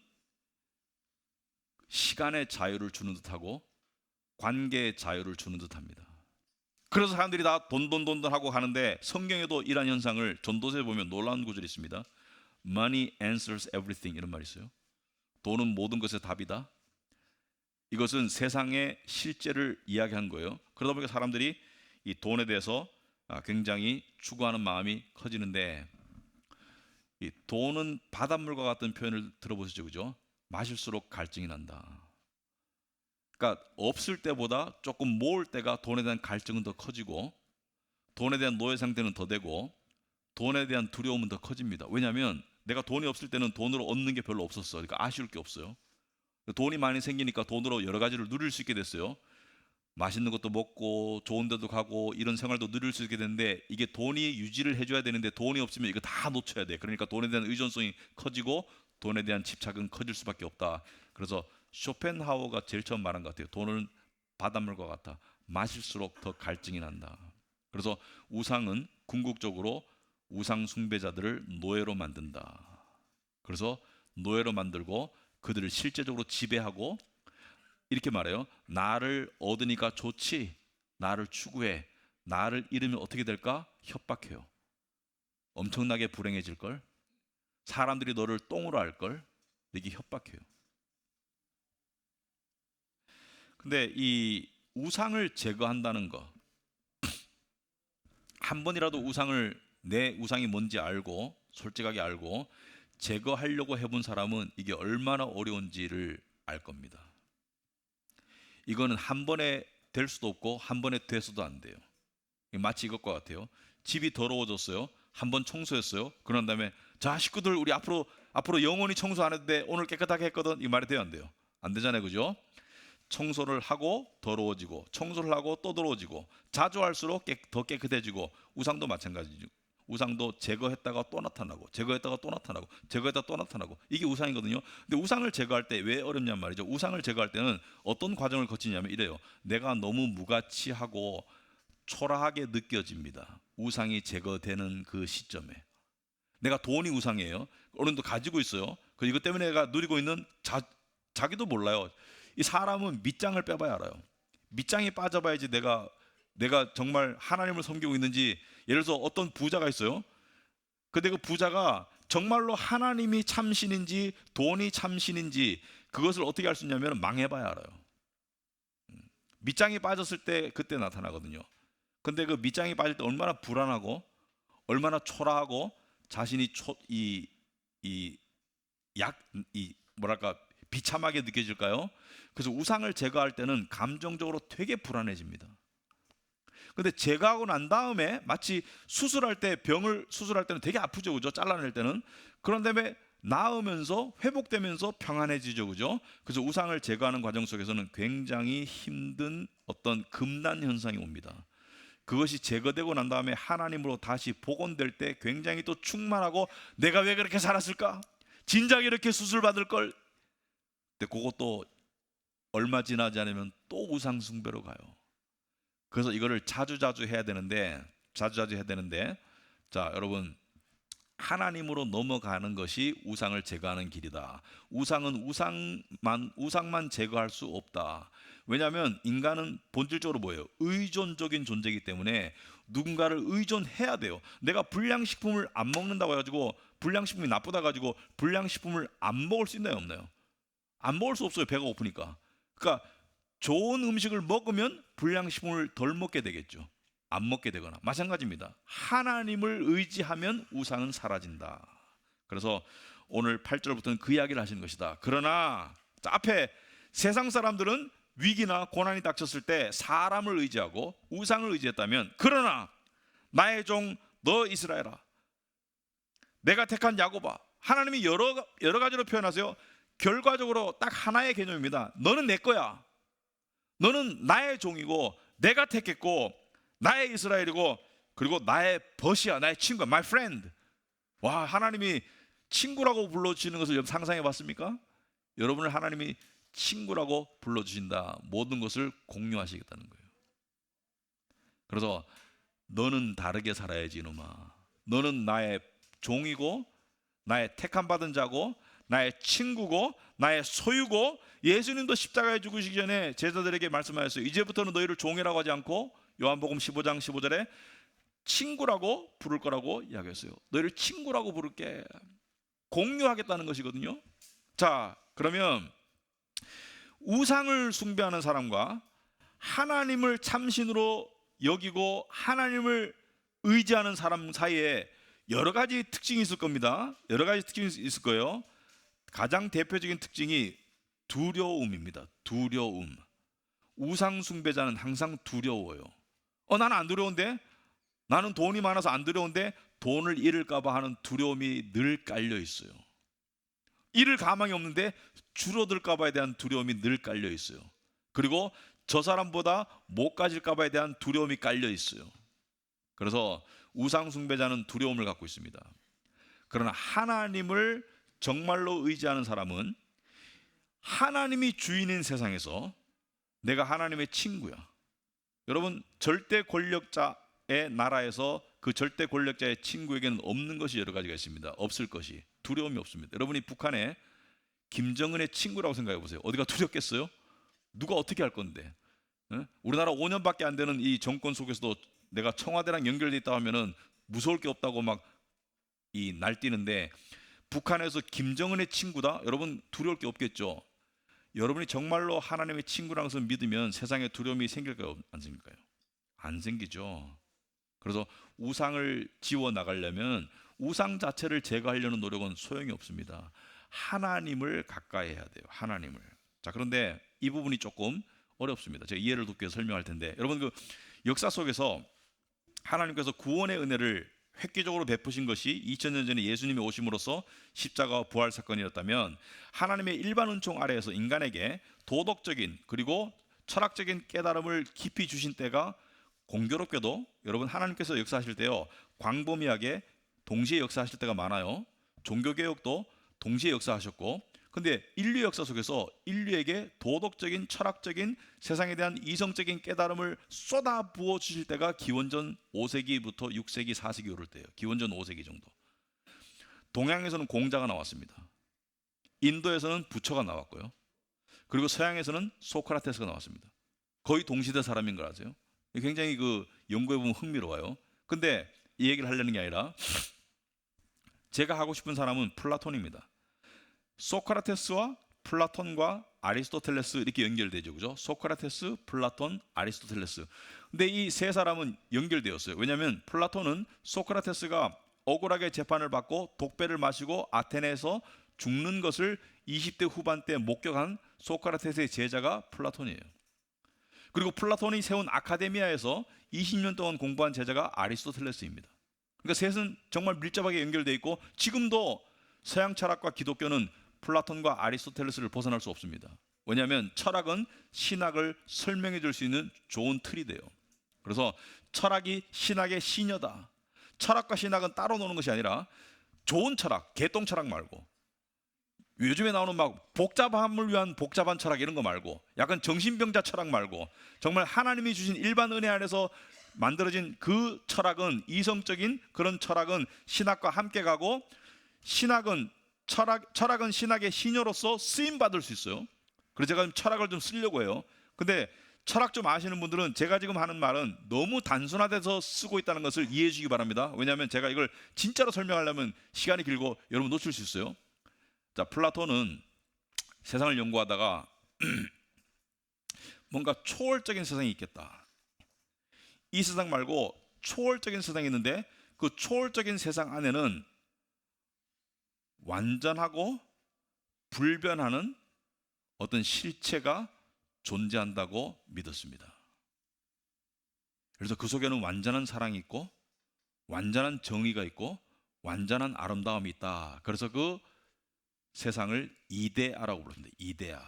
시간의 자유를 주는 듯하고 관계의 자유를 주는 듯합니다. 그래서 사람들이 다 돈 하고 하는데 성경에도 이러한 현상을 전도서에 보면 놀라운 구절이 있습니다. Money answers everything 이런 말이 있어요. 돈은 모든 것의 답이다. 이것은 세상의 실제를 이야기한 거예요. 그러다 보니까 사람들이 이 돈에 대해서 굉장히 추구하는 마음이 커지는데 이 돈은 바닷물과 같은 표현을 들어보시죠, 그죠? 마실수록 갈증이 난다. 그러니까 없을 때보다 조금 모을 때가 돈에 대한 갈증은 더 커지고 돈에 대한 노예 상태는 더 되고 돈에 대한 두려움은 더 커집니다. 왜냐하면 내가 돈이 없을 때는 돈으로 얻는 게 별로 없었어. 그러니까 아쉬울 게 없어요. 돈이 많이 생기니까 돈으로 여러 가지를 누릴 수 있게 됐어요. 맛있는 것도 먹고 좋은 데도 가고 이런 생활도 누릴 수 있게 되는데 이게 돈이 유지를 해줘야 되는데 돈이 없으면 이거 다 놓쳐야 돼. 그러니까 돈에 대한 의존성이 커지고 돈에 대한 집착은 커질 수밖에 없다. 그래서 쇼펜하우어가 제일 처음 말한 것 같아요. 돈은 바닷물과 같다. 마실수록 더 갈증이 난다. 그래서 우상은 궁극적으로 우상 숭배자들을 노예로 만든다. 그래서 노예로 만들고 그들을 실제적으로 지배하고 이렇게 말해요. 나를 얻으니까 좋지. 나를 추구해. 나를 잃으면 어떻게 될까? 협박해요. 엄청나게 불행해질 걸. 사람들이 너를 똥으로 알 걸. 이게 협박해요. 근데 이 우상을 제거한다는 거, 한 번이라도 내 우상이 뭔지 알고 솔직하게 알고 제거하려고 해본 사람은 이게 얼마나 어려운지를 알 겁니다. 이거는 한 번에 될 수도 없고 한 번에 돼서도 안 돼요. 마치 이것과 같아요. 집이 더러워졌어요. 한 번 청소했어요. 그런 다음에 자, 식구들 우리 앞으로 영원히 청소 안 해도 돼. 오늘 깨끗하게 했거든. 이 말이 돼요, 안 돼요? 안 되잖아요, 그죠? 청소를 하고 더러워지고, 청소를 하고 또 더러워지고, 자주 할수록 더 깨끗해지고. 우상도 마찬가지죠. 우상도 제거했다가 또 나타나고, 제거했다가 또 나타나고, 제거했다가 또 나타나고. 이게 우상이거든요. 근데 우상을 제거할 때 왜 어렵냔 말이죠. 우상을 제거할 때는 어떤 과정을 거치냐면 이래요. 내가 너무 무가치하고 초라하게 느껴집니다. 우상이 제거되는 그 시점에. 내가 돈이 우상이에요. 어느 정도 가지고 있어요. 이것 때문에 내가 누리고 있는 자기도 몰라요. 이 사람은 밑장을 빼봐야 알아요. 밑장이 빠져봐야지 내가 정말 하나님을 섬기고 있는지. 예를 들어서 어떤 부자가 있어요. 근데 그 부자가 정말로 하나님이 참신인지 돈이 참신인지 그것을 어떻게 알 수 있냐면 망해봐야 알아요. 밑장이 빠졌을 때 그때 나타나거든요. 근데 그 밑장이 빠질 때 얼마나 불안하고 얼마나 초라하고 자신이 뭐랄까 비참하게 느껴질까요? 그래서 우상을 제거할 때는 감정적으로 되게 불안해집니다. 근데 제거하고 난 다음에 마치 병을 수술할 때는 되게 아프죠, 그죠? 잘라낼 때는. 그런 다음에 나으면서 회복되면서 평안해지죠, 그죠? 그래서 우상을 제거하는 과정 속에서는 굉장히 힘든 어떤 금단 현상이 옵니다. 그것이 제거되고 난 다음에 하나님으로 다시 복원될 때 굉장히 또 충만하고, 내가 왜 그렇게 살았을까? 진작 이렇게 수술 받을 걸. 근데 그것도 얼마 지나지 않으면 또 우상 숭배로 가요. 그래서 이거를 자주자주 해야 되는데 자, 여러분, 하나님으로 넘어가는 것이 우상을 제거하는 길이다. 우상은 우상만 제거할 수 없다. 왜냐하면 인간은 본질적으로 뭐예요? 의존적인 존재이기 때문에 누군가를 의존해야 돼요. 내가 불량식품을 안 먹는다고 해가지고 불량식품이 나쁘다 가지고 불량식품을 안 먹을 수 있나요, 없나요? 안 먹을 수 없어요. 배가 고프니까. 그러니까 좋은 음식을 먹으면 불량식품을 덜 먹게 되겠죠. 안 먹게 되거나. 마찬가지입니다. 하나님을 의지하면 우상은 사라진다. 그래서 오늘 8절부터는 그 이야기를 하시는 것이다. 그러나 앞에 세상 사람들은 위기나 고난이 닥쳤을 때 사람을 의지하고 우상을 의지했다면, 그러나 나의 종 너 이스라엘아, 내가 택한 야곱아, 하나님이 여러 가지로 표현하세요. 결과적으로 딱 하나의 개념입니다. 너는 내 거야. 너는 나의 종이고 내가 택했고 나의 이스라엘이고, 그리고 나의 벗이야, 나의 친구야, my friend. 와, 하나님이 친구라고 불러주시는 것을 여러분 상상해 봤습니까? 여러분을 하나님이 친구라고 불러주신다. 모든 것을 공유하시겠다는 거예요. 그래서 너는 다르게 살아야지 이놈아. 너는 나의 종이고 나의 택함받은 자고 나의 친구고 나의 소유고, 예수님도 십자가에 죽으시기 전에 제자들에게 말씀하셨어요. 이제부터는 너희를 종이라고 하지 않고 요한복음 15장 15절에 친구라고 부를 거라고 이야기했어요. 너희를 친구라고 부를게. 공유하겠다는 것이거든요. 자, 그러면 우상을 숭배하는 사람과 하나님을 참신으로 여기고 하나님을 의지하는 사람 사이에 여러 가지 특징이 있을 겁니다. 여러 가지 특징이 있을 거예요. 가장 대표적인 특징이 두려움입니다. 두려움. 우상 숭배자는 항상 두려워요. 나는 안 두려운데? 나는 돈이 많아서 안 두려운데? 돈을 잃을까 봐 하는 두려움이 늘 깔려 있어요. 잃을 가망이 없는데 줄어들까 봐에 대한 두려움이 늘 깔려 있어요. 그리고 저 사람보다 못 가질까 봐에 대한 두려움이 깔려 있어요. 그래서 우상 숭배자는 두려움을 갖고 있습니다. 그러나 하나님을 정말로 의지하는 사람은 하나님이 주인인 세상에서 내가 하나님의 친구야. 여러분, 절대 권력자의 나라에서 그 절대 권력자의 친구에게는 없는 것이 여러 가지가 있습니다. 없을 것이. 두려움이 없습니다. 여러분이 북한에 김정은의 친구라고 생각해 보세요. 어디가 두렵겠어요? 누가 어떻게 할 건데? 우리나라 5년밖에 안 되는 이 정권 속에서도 내가 청와대랑 연결돼 있다 하면은 무서울 게 없다고 막 이 날뛰는데 북한에서 김정은의 친구다? 여러분 두려울 게 없겠죠. 여러분이 정말로 하나님의 친구라는 것을 믿으면 세상에 두려움이 생길까요? 안 생길까요? 안 생기죠. 그래서 우상을 지워 나가려면 우상 자체를 제거하려는 노력은 소용이 없습니다. 하나님을 가까이 해야 돼요. 하나님을. 자, 그런데 이 부분이 조금 어렵습니다. 제가 이해를 돕기 위해서 설명할 텐데, 여러분 그 역사 속에서 하나님께서 구원의 은혜를 획기적으로 베푸신 것이 2000년 전에 예수님이 오심으로써 십자가와 부활 사건이었다면, 하나님의 일반 은총 아래에서 인간에게 도덕적인 그리고 철학적인 깨달음을 깊이 주신 때가 공교롭게도 여러분 하나님께서 역사하실 때요, 광범위하게 동시에 역사하실 때가 많아요. 종교개혁도 동시에 역사하셨고, 근데 인류 역사 속에서 인류에게 도덕적인 철학적인 세상에 대한 이성적인 깨달음을 쏟아 부어 주실 때가 기원전 5세기부터 6세기 4세기 오를 때예요. 기원전 5세기 정도. 동양에서는 공자가 나왔습니다. 인도에서는 부처가 나왔고요. 그리고 서양에서는 소크라테스가 나왔습니다. 거의 동시대 사람인 걸 아세요? 굉장히 그 연구해 보면 흥미로워요. 근데 이 얘기를 하려는 게 아니라 제가 하고 싶은 사람은 플라톤입니다. 소크라테스와 플라톤과 아리스토텔레스 이렇게 연결되죠, 그죠? 소크라테스, 플라톤, 아리스토텔레스. 근데 이 세 사람은 연결되었어요. 왜냐하면 플라톤은 소크라테스가 억울하게 재판을 받고 독배를 마시고 아테네에서 죽는 것을 20대 후반 때 목격한 소크라테스의 제자가 플라톤이에요. 그리고 플라톤이 세운 아카데미아에서 20년 동안 공부한 제자가 아리스토텔레스입니다. 그러니까 셋은 정말 밀접하게 연결되어 있고, 지금도 서양 철학과 기독교는 플라톤과 아리스토텔레스를 벗어날 수 없습니다. 왜냐하면 철학은 신학을 설명해 줄 수 있는 좋은 틀이 돼요. 그래서 철학이 신학의 시녀다. 철학과 신학은 따로 노는 것이 아니라 좋은 철학, 개똥 철학 말고, 요즘에 나오는 막 복잡함을 위한 복잡한 철학 이런 거 말고, 약간 정신병자 철학 말고, 정말 하나님이 주신 일반 은혜 안에서 만들어진 그 철학은, 이성적인 그런 철학은 신학과 함께 가고, 신학은 철학은 신학의 시녀로서 쓰임 받을 수 있어요. 그래서 제가 철학을 좀 쓰려고 해요. 근데 철학 좀 아시는 분들은 제가 지금 하는 말은 너무 단순화돼서 쓰고 있다는 것을 이해해 주시기 바랍니다. 왜냐하면 제가 이걸 진짜로 설명하려면 시간이 길고 여러분 놓칠 수 있어요. 자, 플라톤은 세상을 연구하다가 뭔가 초월적인 세상이 있겠다. 이 세상 말고 초월적인 세상이 있는데, 그 초월적인 세상 안에는 완전하고 불변하는 어떤 실체가 존재한다고 믿었습니다. 그래서 그 속에는 완전한 사랑이 있고, 완전한 정의가 있고, 완전한 아름다움이 있다. 그래서 그 세상을 이데아라고 부릅니다. 이데아.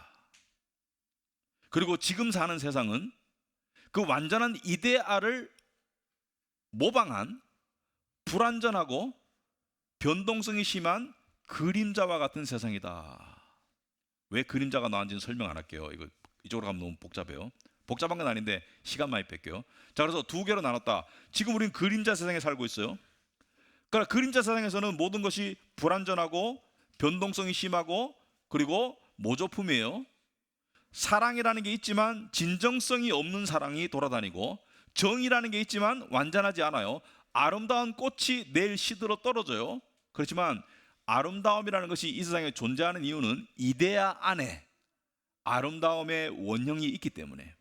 그리고 지금 사는 세상은 그 완전한 이데아를 모방한 불완전하고 변동성이 심한 그림자와 같은 세상이다. 왜 그림자가 나왔는지는 설명 안 할게요. 이거 이쪽으로 가면 너무 복잡해요. 복잡한 건 아닌데 시간 많이 뺄게요. 자, 그래서 두 개로 나눴다. 지금 우리는 그림자 세상에 살고 있어요. 그러니까 그림자 세상에서는 모든 것이 불완전하고 변동성이 심하고 그리고 모조품이에요. 사랑이라는 게 있지만 진정성이 없는 사랑이 돌아다니고, 정의라는 게 있지만 완전하지 않아요. 아름다운 꽃이 내일 시들어 떨어져요. 그렇지만 아름다움이라는 것이 이 세상에 존재하는 이유는 이데아 안에 아름다움의 원형이 있기 때문에,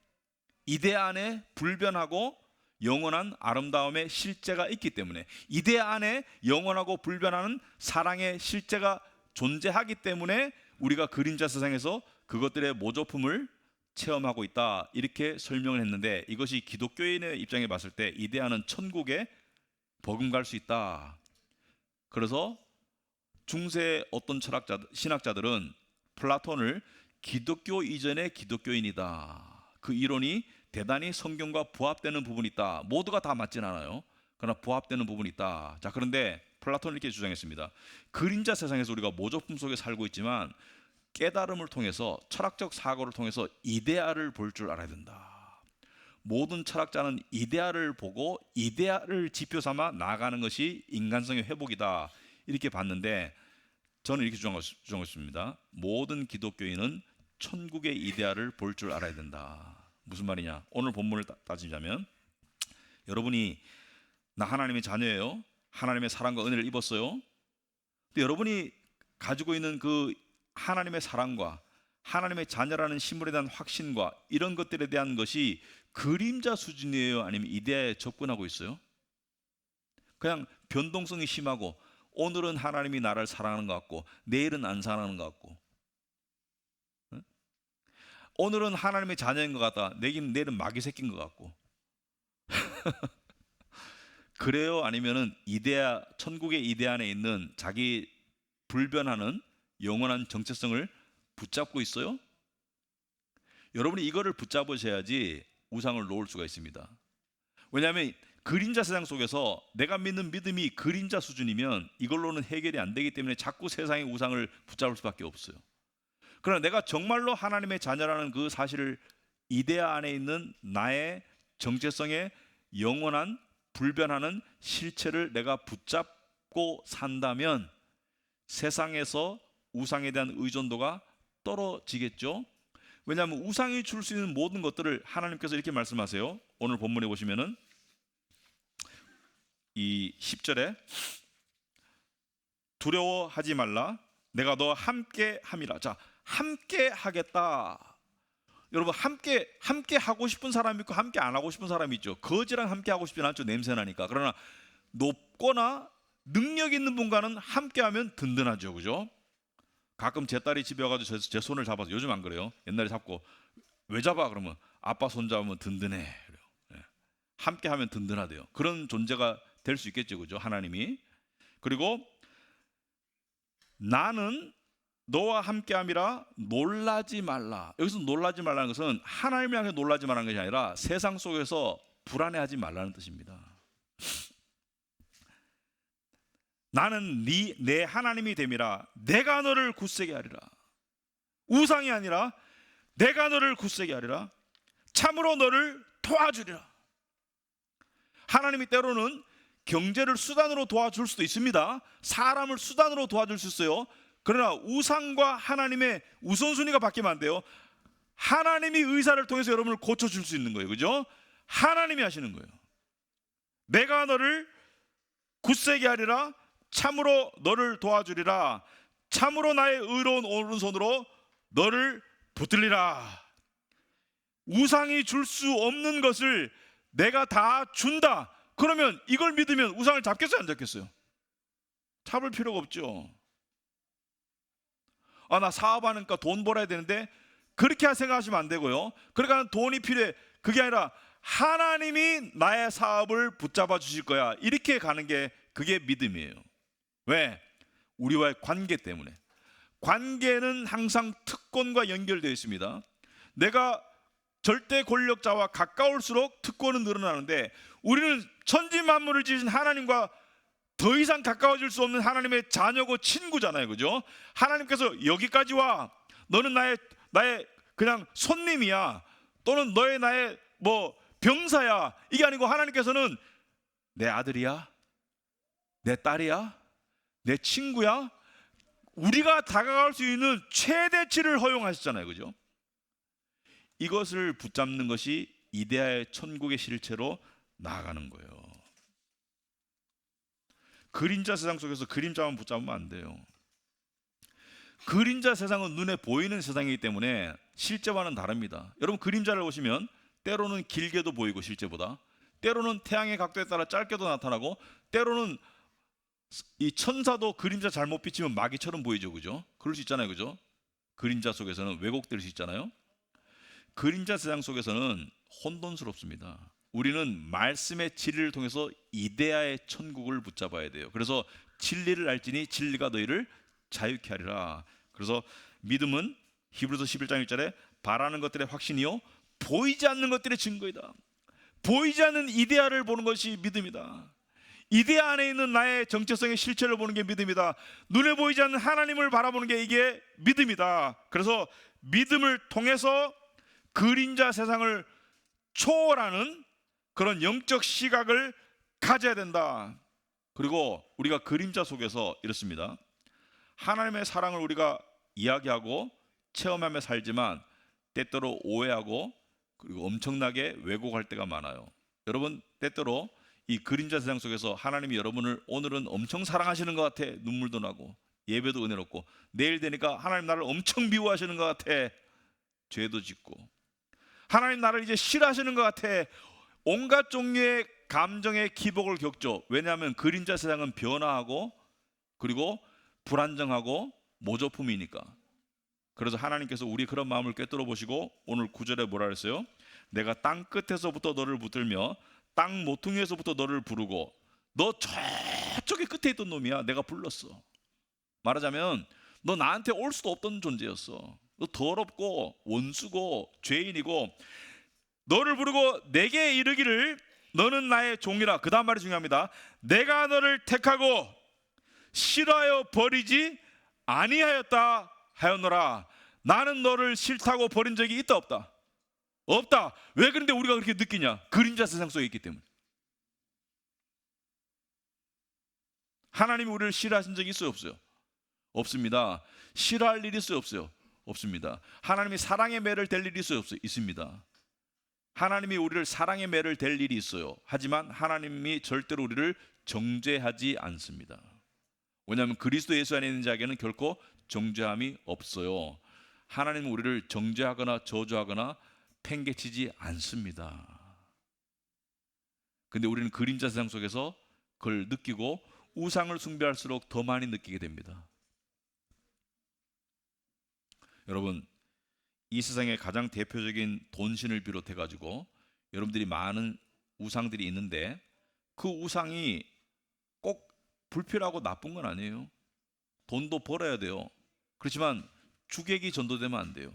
이데아 안에 불변하고 영원한 아름다움의 실제가 있기 때문에, 이데아 안에 영원하고 불변하는 사랑의 실제가 존재하기 때문에 우리가 그림자 세상에서 그것들의 모조품을 체험하고 있다. 이렇게 설명을 했는데, 이것이 기독교인의 입장에 봤을 때 이데아는 천국에 버금갈 수 있다. 그래서 중세 어떤 신학자들은 플라톤을 기독교 이전의 기독교인이다. 그 이론이 대단히 성경과 부합되는 부분이 있다. 모두가 다 맞진 않아요. 그러나 부합되는 부분이 있다. 자, 그런데 플라톤은 이렇게 주장했습니다. 그림자 세상에서 우리가 모조품 속에 살고 있지만 깨달음을 통해서, 철학적 사고를 통해서 이데아를 볼 줄 알아야 된다. 모든 철학자는 이데아를 보고 이데아를 지표 삼아 나아가는 것이 인간성의 회복이다. 이렇게 봤는데, 저는 이렇게 주장했습니다. 모든 기독교인은 천국의 이데아를 볼 줄 알아야 된다. 무슨 말이냐? 오늘 본문을 따지자면, 여러분이 나 하나님의 자녀예요. 하나님의 사랑과 은혜를 입었어요. 근데 여러분이 가지고 있는 그 하나님의 사랑과 하나님의 자녀라는 신분에 대한 확신과 이런 것들에 대한 것이 그림자 수준이에요? 아니면 이데아에 접근하고 있어요? 그냥 변동성이 심하고 오늘은 하나님이 나를 사랑하는 것 같고 내일은 안 사랑하는 것 같고, 응? 오늘은 하나님의 자녀인 것 같다, 내일은 마귀 새끼인 것 같고. 그래요? 아니면은 이데아, 천국의 이데아 안에 있는 자기 불변하는 영원한 정체성을 붙잡고 있어요? 여러분이 이거를 붙잡으셔야지 우상을 놓을 수가 있습니다. 왜냐하면 그림자 세상 속에서 내가 믿는 믿음이 그림자 수준이면 이걸로는 해결이 안 되기 때문에 자꾸 세상의 우상을 붙잡을 수밖에 없어요. 그러나 내가 정말로 하나님의 자녀라는 그 사실을, 이데아 안에 있는 나의 정체성의 영원한 불변하는 실체를 내가 붙잡고 산다면 세상에서 우상에 대한 의존도가 떨어지겠죠. 왜냐하면 우상이 줄 수 있는 모든 것들을 하나님께서 이렇게 말씀하세요. 오늘 본문에 보시면은 이 10절에 두려워하지 말라, 내가 너와 함께 함이라. 자, 함께 하겠다. 여러분, 함께 하고 싶은 사람이 있고 함께 안 하고 싶은 사람이 있죠. 거지랑 함께 하고 싶지 않죠, 냄새 나니까. 그러나 높거나 능력 있는 분과는 함께 하면 든든하죠, 그죠? 가끔 제 딸이 집에 와가지고 제 손을 잡아서, 요즘 안 그래요, 옛날에 잡고, 왜 잡아? 그러면 아빠 손 잡으면 든든해 그래요. 예. 함께 하면 든든하대요. 그런 존재가 될 수 있겠죠, 그죠? 하나님이. 그리고 나는 너와 함께함이라 놀라지 말라. 여기서 놀라지 말라는 것은 하나님을 향해 놀라지 말라는 것이 아니라 세상 속에서 불안해하지 말라는 뜻입니다. 나는 내 하나님이 됨이라, 내가 너를 굳세게 하리라. 우상이 아니라 내가 너를 굳세게 하리라. 참으로 너를 도와주리라. 하나님이 때로는 경제를 수단으로 도와줄 수도 있습니다. 사람을 수단으로 도와줄 수 있어요. 그러나 우상과 하나님의 우선순위가 바뀌면 안 돼요. 하나님이 의사를 통해서 여러분을 고쳐줄 수 있는 거예요, 그죠? 하나님이 하시는 거예요. 내가 너를 굳세게 하리라. 참으로 너를 도와주리라. 참으로 나의 의로운 오른손으로 너를 붙들리라. 우상이 줄 수 없는 것을 내가 다 준다. 그러면 이걸 믿으면 우상을 잡겠어요, 안 잡겠어요? 잡을 필요가 없죠. 나 사업하니까 돈 벌어야 되는데, 그렇게 생각하시면 안 되고요. 그러니까 돈이 필요해, 그게 아니라 하나님이 나의 사업을 붙잡아 주실 거야, 이렇게 가는 게 그게 믿음이에요. 왜? 우리와의 관계 때문에. 관계는 항상 특권과 연결되어 있습니다. 내가 절대 권력자와 가까울수록 특권은 늘어나는데, 우리는 천지 만물을 지으신 하나님과 더 이상 가까워질 수 없는 하나님의 자녀고 친구잖아요, 그죠? 하나님께서 여기까지 와, 너는 나의 그냥 손님이야, 또는 나의 병사야, 이게 아니고 하나님께서는 내 아들이야, 내 딸이야, 내 친구야. 우리가 다가갈 수 있는 최대치를 허용하셨잖아요, 그죠? 이것을 붙잡는 것이 이데아의 천국의 실체로 나아가는 거예요. 그림자 세상 속에서 그림자만 붙잡으면 안 돼요. 그림자 세상은 눈에 보이는 세상이기 때문에 실제와는 다릅니다. 여러분, 그림자를 보시면 때로는 길게도 보이고 실제보다, 때로는 태양의 각도에 따라 짧게도 나타나고, 때로는 이 천사도 그림자 잘못 비치면 마귀처럼 보이죠, 그죠? 그럴 수 있잖아요, 그죠? 그림자 속에서는 왜곡될 수 있잖아요. 그림자 세상 속에서는 혼돈스럽습니다. 우리는 말씀의 진리를 통해서 이데아의 천국을 붙잡아야 돼요. 그래서 진리를 알지니 진리가 너희를 자유케 하리라. 그래서 믿음은 히브리서 11장 1절에 바라는 것들의 확신이요 보이지 않는 것들의 증거이다. 보이지 않는 이데아를 보는 것이 믿음이다. 이데아 안에 있는 나의 정체성의 실체를 보는 게 믿음이다. 눈에 보이지 않는 하나님을 바라보는 게 이게 믿음이다. 그래서 믿음을 통해서 그림자 세상을 초월하는 그런 영적 시각을 가져야 된다. 그리고 우리가 그림자 속에서 이렇습니다. 하나님의 사랑을 우리가 이야기하고 체험하며 살지만 때때로 오해하고 그리고 엄청나게 왜곡할 때가 많아요. 여러분, 때때로 이 그림자 세상 속에서 하나님이 여러분을 오늘은 엄청 사랑하시는 것 같아. 눈물도 나고 예배도 은혜롭고, 내일 되니까 하나님 나를 엄청 미워하시는 것 같아. 죄도 짓고, 하나님 나를 이제 싫어하시는 것 같아. 온갖 종류의 감정의 기복을 겪죠. 왜냐하면 그림자 세상은 변화하고 그리고 불안정하고 모조품이니까. 그래서 하나님께서 우리 그런 마음을 꿰뚫어 보시고 오늘 9절에 뭐라 그랬어요? 내가 땅 끝에서부터 너를 붙들며 땅 모퉁이에서부터 너를 부르고, 너 저쪽에 끝에 있던 놈이야. 내가 불렀어. 말하자면 너 나한테 올 수도 없던 존재였어. 너 더럽고 원수고 죄인이고, 너를 부르고 내게 이르기를 너는 나의 종이라. 그 다음 말이 중요합니다. 내가 너를 택하고 싫어하여 버리지 아니하였다 하였노라. 나는 너를 싫다고 버린 적이 있다 없다? 없다. 왜 그런데 우리가 그렇게 느끼냐? 그림자 세상 속에 있기 때문에. 하나님이 우리를 싫어하신 적이 있어요 없어요? 없습니다. 싫어할 일이 있어요 없어요? 없습니다. 하나님이 사랑의 매를 댈 일이 있어요 없어요? 있습니다. 하나님이 우리를 사랑의 매를 댈 일이 있어요. 하지만 하나님이 절대로 우리를 정죄하지 않습니다. 왜냐하면 그리스도 예수 안에 있는 자에게는 결코 정죄함이 없어요. 하나님은 우리를 정죄하거나 저주하거나 팽개치지 않습니다. 근데 우리는 그림자 세상 속에서 그걸 느끼고 우상을 숭배할수록 더 많이 느끼게 됩니다. 여러분, 이 세상의 가장 대표적인 돈신을 비롯해 가지고 여러분들이 많은 우상들이 있는데, 그 우상이 꼭 불필요하고 나쁜 건 아니에요. 돈도 벌어야 돼요. 그렇지만 주객이 전도되면 안 돼요.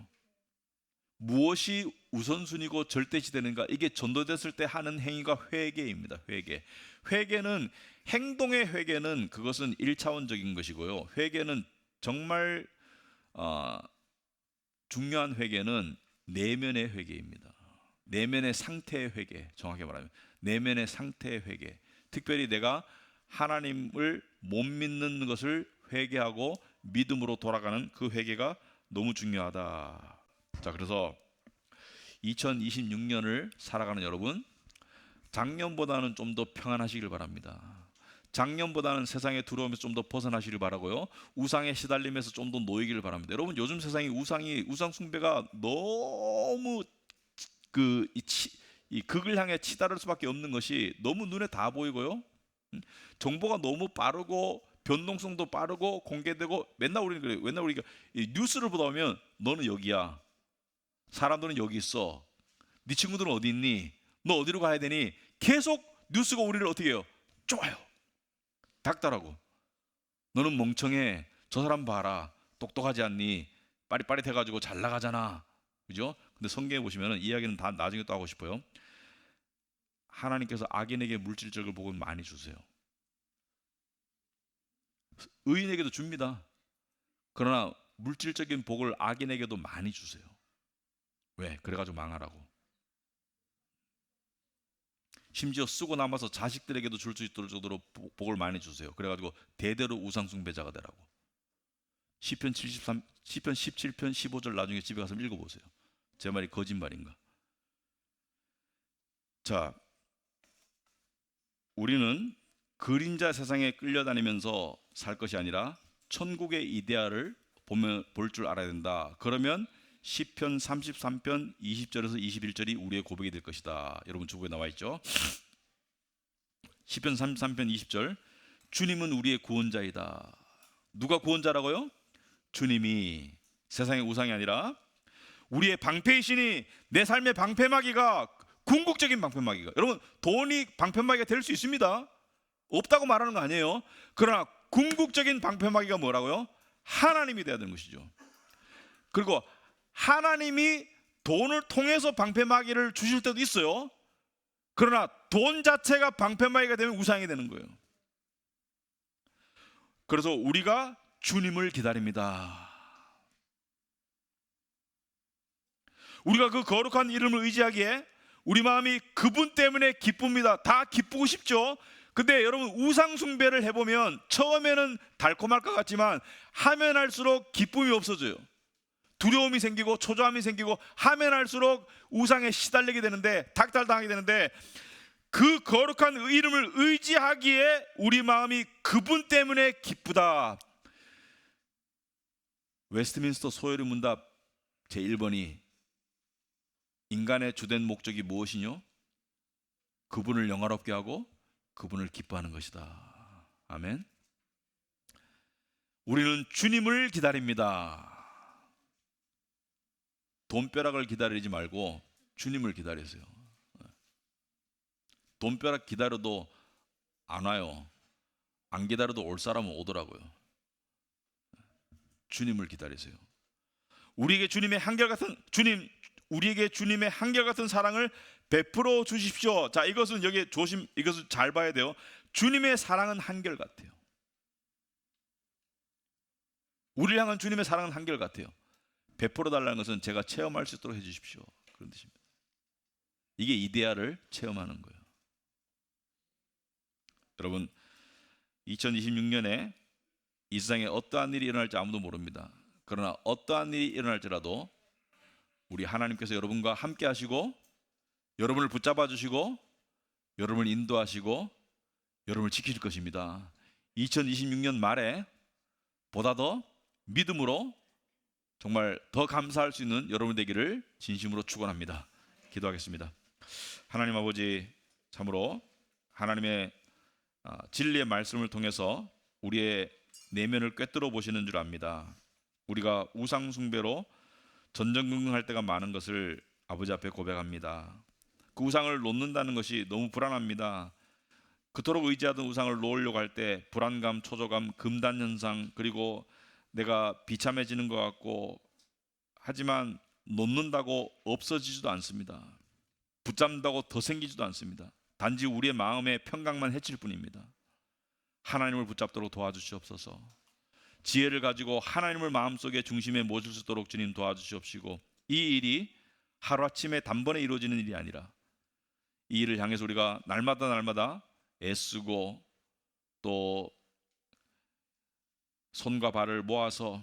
무엇이 우선순위고 절대시되는가, 이게 전도됐을 때 하는 행위가 회개입니다. 회개는, 행동의 회개는 그것은 1차원적인 것이고요. 회개는 정말 중요한 회개는 내면의 회개입니다. 내면의 상태의 회개, 정확히 말하면 내면의 상태의 회개. 특별히 내가 하나님을 못 믿는 것을 회개하고 믿음으로 돌아가는 그 회개가 너무 중요하다. 자, 그래서 2026년을 살아가는 여러분, 작년보다는 좀 더 평안하시길 바랍니다. 작년보다는 세상의 두려움에서 좀 더 벗어나시길 바라고요. 우상에 시달림에서 좀 더 놓이기를 바랍니다. 여러분, 요즘 세상이 우상 숭배가 너무 이 극을 향해 치달을 수밖에 없는 것이 너무 눈에 다 보이고요. 정보가 너무 빠르고 변동성도 빠르고 공개되고, 맨날 우리는 그래요. 맨날 우리가 이 뉴스를 보다 보면 너는 여기야, 사람들은 여기 있어, 네 친구들은 어디 있니, 너 어디로 가야 되니, 계속 뉴스가 우리를 어떻게 해요? 쪼아요. 닥달하고, 너는 멍청해, 저 사람 봐라, 똑똑하지 않니, 빠릿빠릿해가지고 잘 나가잖아, 그죠? 근데 성경에 보시면 이야기는 다 나중에 또 하고 싶어요. 하나님께서 악인에게 물질적인 복을 많이 주세요. 의인에게도 줍니다. 그러나 물질적인 복을 악인에게도 많이 주세요. 왜? 그래가지고 망하라고. 심지어 쓰고 남아서 자식들에게도 줄 수 있도록 정도로 복을 많이 주세요. 그래가지고 대대로 우상숭배자가 되라고. 시편 17편 15절 나중에 집에 가서 읽어보세요. 제 말이 거짓말인가? 자, 우리는 그림자 세상에 끌려다니면서 살 것이 아니라 천국의 이데아를 볼 줄 알아야 된다. 그러면 시편 33편 20절에서 21절이 우리의 고백이 될 것이다. 여러분 주보에 나와 있죠? 시편 33편 20절, 주님은 우리의 구원자이다. 누가 구원자라고요? 주님이. 세상의 우상이 아니라 우리의 방패이시니, 내 삶의 방패막이가 궁극적인 방패막이가. 여러분, 돈이 방패막이가 될 수 있습니다. 없다고 말하는 거 아니에요. 그러나 궁극적인 방패막이가 뭐라고요? 하나님이 돼야 되는 것이죠. 그리고 하나님이 돈을 통해서 방패막이를 주실 때도 있어요. 그러나 돈 자체가 방패막이가 되면 우상이 되는 거예요. 그래서 우리가 주님을 기다립니다. 우리가 그 거룩한 이름을 의지하기에 우리 마음이 그분 때문에 기쁩니다. 다 기쁘고 싶죠. 근데 여러분, 우상 숭배를 해보면 처음에는 달콤할 것 같지만 하면 할수록 기쁨이 없어져요. 두려움이 생기고 초조함이 생기고, 하면 할수록 우상에 시달리게 되는데, 닥달당하게 되는데, 그 거룩한 이름을 의지하기에 우리 마음이 그분 때문에 기쁘다. 웨스트민스터 소요리 문답 제1번이 인간의 주된 목적이 무엇이뇨? 그분을 영화롭게 하고 그분을 기뻐하는 것이다. 아멘. 우리는 주님을 기다립니다. 돈벼락을 기다리지 말고 주님을 기다리세요. 돈벼락 기다려도 안 와요. 안 기다려도 올 사람은 오더라고요. 주님을 기다리세요. 우리에게 주님의 한결같은 사랑을 베풀어 주십시오. 자, 이것은 이것을 잘 봐야 돼요. 주님의 사랑은 한결같아요. 우리를 향한 주님의 사랑은 한결같아요. 베풀어 달라는 것은 제가 체험할 수 있도록 해주십시오. 그런 뜻입니다. 이게 이데아를 체험하는 거예요. 여러분, 2026년에 이 세상에 어떠한 일이 일어날지 아무도 모릅니다. 그러나 어떠한 일이 일어날지라도 우리 하나님께서 여러분과 함께 하시고 여러분을 붙잡아 주시고 여러분을 인도하시고 여러분을 지키실 것입니다. 2026년 말에 보다 더 믿음으로 정말 더 감사할 수 있는 여러분 되기를 진심으로 축원합니다. 기도하겠습니다. 하나님 아버지, 참으로 하나님의 진리의 말씀을 통해서 우리의 내면을 꿰뚫어 보시는 줄 압니다. 우리가 우상 숭배로 전전긍긍할 때가 많은 것을 아버지 앞에 고백합니다. 그 우상을 놓는다는 것이 너무 불안합니다. 그토록 의지하던 우상을 놓으려고 할 때 불안감, 초조감, 금단 현상, 그리고 내가 비참해지는 것 같고, 하지만 놓는다고 없어지지도 않습니다. 붙잡는다고 더 생기지도 않습니다. 단지 우리의 마음의 평강만 해칠 뿐입니다. 하나님을 붙잡도록 도와주시옵소서. 지혜를 가지고 하나님을 마음속에 중심에 모실 수 있도록 주님 도와주시옵시고, 이 일이 하루아침에 단번에 이루어지는 일이 아니라 이 일을 향해서 우리가 날마다 애쓰고 또 손과 발을 모아서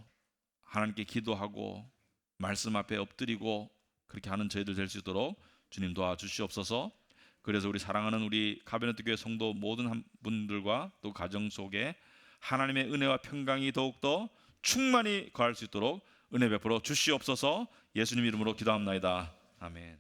하나님께 기도하고 말씀 앞에 엎드리고 그렇게 하는 저희들 될 수 있도록 주님 도와주시옵소서. 그래서 우리 사랑하는 우리 카베네트 교회 성도 모든 분들과 또 가정 속에 하나님의 은혜와 평강이 더욱더 충만히 거할 수 있도록 은혜 베풀어 주시옵소서. 예수님 이름으로 기도합나이다. 아멘.